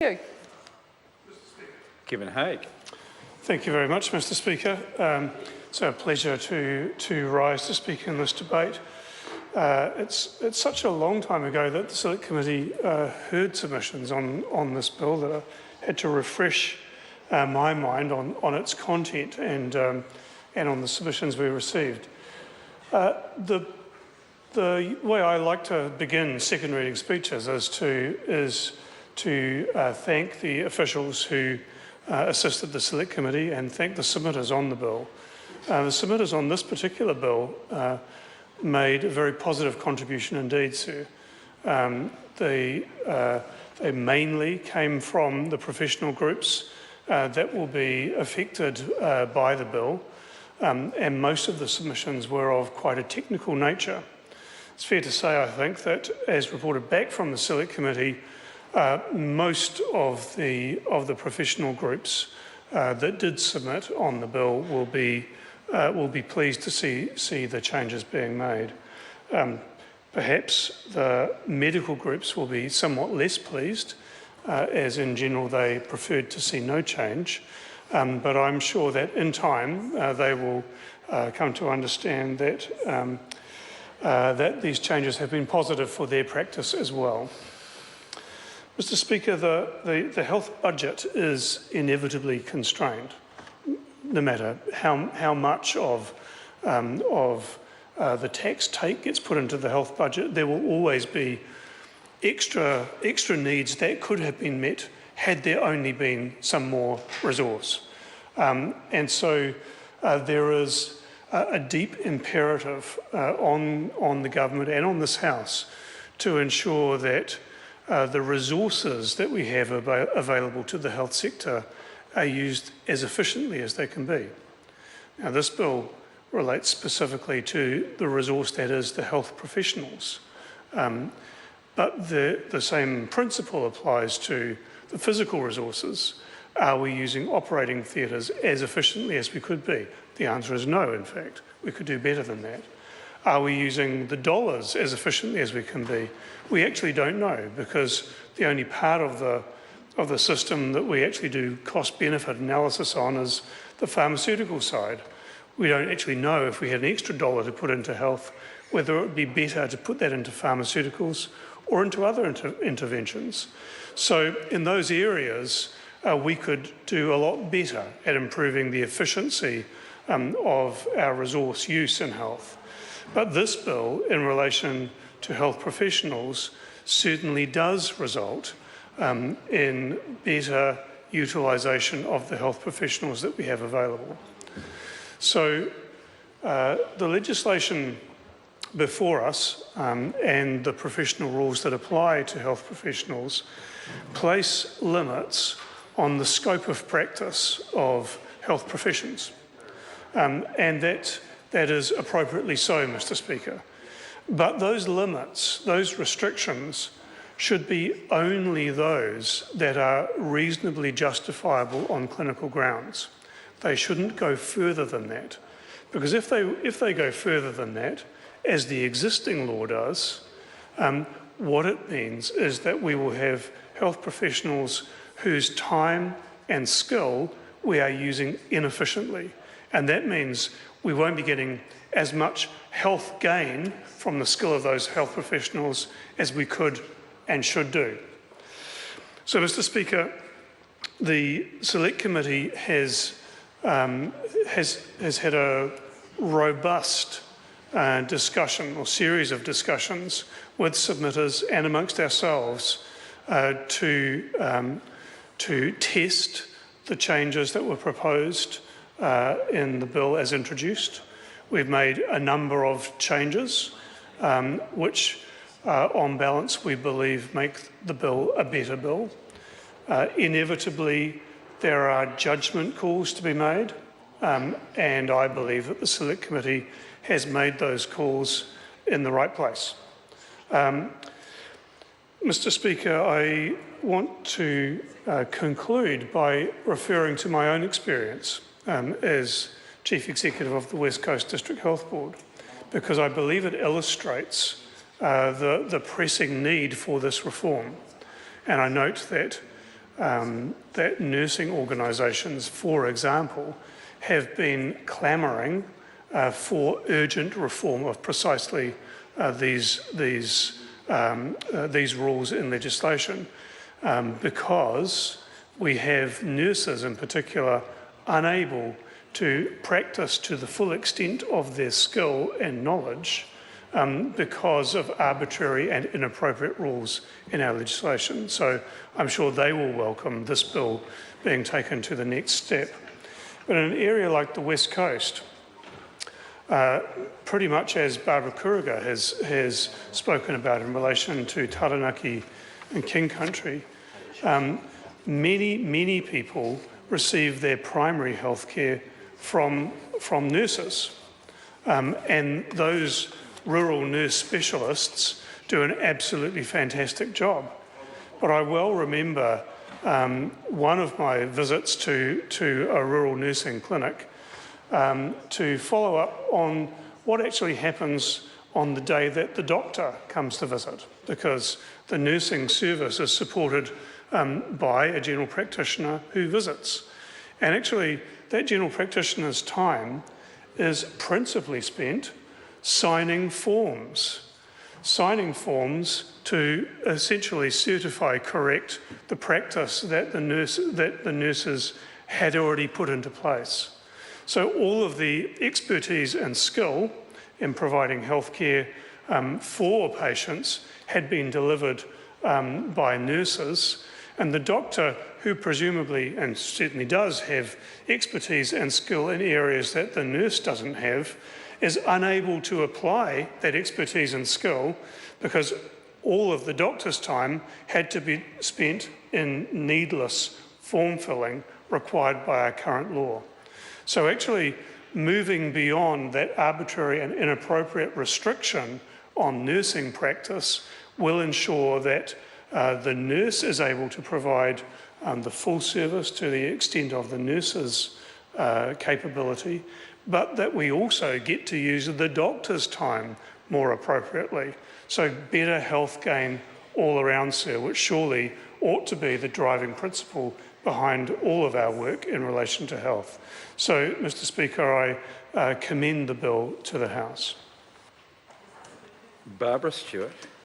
You. Kevin Haig. Thank you very much, Mr Speaker. It's a pleasure to rise to speak in this debate. It's such a long time ago that the Select Committee heard submissions on this bill that I had to refresh my mind on its content and on the submissions we received. The way I like to begin second reading speeches is to thank the officials who assisted the Select Committee and thank the submitters on the bill. The submitters on this particular bill made a very positive contribution indeed, sir. They mainly came from the professional groups that will be affected by the bill, and most of the submissions were of quite a technical nature. It's fair to say, I think, that as reported back from the Select Committee, most of the professional groups that did submit on the bill will be pleased to see the changes being made. Perhaps the medical groups will be somewhat less pleased, as in general they preferred to see no change, but I'm sure that in time they will come to understand that that these changes have been positive for their practice as well. Mr Speaker, the health budget is inevitably constrained. No matter how much of the tax take gets put into the health budget, there will always be extra needs that could have been met had there only been some more resource. And so there is a deep imperative on the government and on this House to ensure that the resources that we have available to the health sector are used as efficiently as they can be. Now, this bill relates specifically to the resource that is the health professionals, but the same principle applies to the physical resources. Are we using operating theatres as efficiently as we could be? The answer is no, in fact. We could do better than that. Are we using the dollars as efficiently as we can be? We actually don't know, because the only part of the system that we actually do cost-benefit analysis on is the pharmaceutical side. We don't actually know if we had an extra dollar to put into health, whether it would be better to put that into pharmaceuticals or into other interventions. So in those areas, we could do a lot better at improving the efficiency of our resource use in health. But this bill, in relation to health professionals, certainly does result in better utilisation of the health professionals that we have available. So the legislation before us and the professional rules that apply to health professionals place limits on the scope of practice of health professions, and that is appropriately so, Mr Speaker. But those limits, those restrictions, should be only those that are reasonably justifiable on clinical grounds. They shouldn't go further than that, because if they go further than that, as the existing law does, what it means is that we will have health professionals whose time and skill we are using inefficiently. And that means we won't be getting as much health gain from the skill of those health professionals as we could and should do. So, Mr Speaker, the Select Committee has had a robust discussion or series of discussions with submitters and amongst ourselves to test the changes that were proposed in the bill as introduced. We've made a number of changes which, on balance, we believe make the bill a better bill. Inevitably, there are judgment calls to be made, and I believe that the Select Committee has made those calls in the right place. Mr Speaker, I want to conclude by referring to my own experience as Chief Executive of the West Coast District Health Board, because I believe it illustrates the pressing need for this reform. And I note that that nursing organisations, for example, have been clamouring for urgent reform of precisely these rules in legislation, because we have nurses in particular unable to practice to the full extent of their skill and knowledge because of arbitrary and inappropriate rules in our legislation. So I'm sure they will welcome this bill being taken to the next step. But in an area like the West Coast, pretty much as Barbara Kuriga has spoken about in relation to Taranaki and King Country, many people receive their primary health care from nurses. And those rural nurse specialists do an absolutely fantastic job. But I well remember one of my visits to a rural nursing clinic to follow up on what actually happens on the day that the doctor comes to visit, because the nursing service is supported by a general practitioner who visits. And actually, that general practitioner's time is principally spent signing forms to essentially certify correct the practice that the nurses had already put into place. So all of the expertise and skill in providing healthcare for patients had been delivered by nurses, and the doctor, who presumably and certainly does have expertise and skill in areas that the nurse doesn't have, is unable to apply that expertise and skill because all of the doctor's time had to be spent in needless form filling required by our current law. So actually moving beyond that arbitrary and inappropriate restriction on nursing practice will ensure that the nurse is able to provide the full service to the extent of the nurse's capability, but that we also get to use the doctor's time more appropriately. So better health gain all around, sir, which surely ought to be the driving principle behind all of our work in relation to health. So, Mr. Speaker, I commend the bill to the House. Barbara Stewart.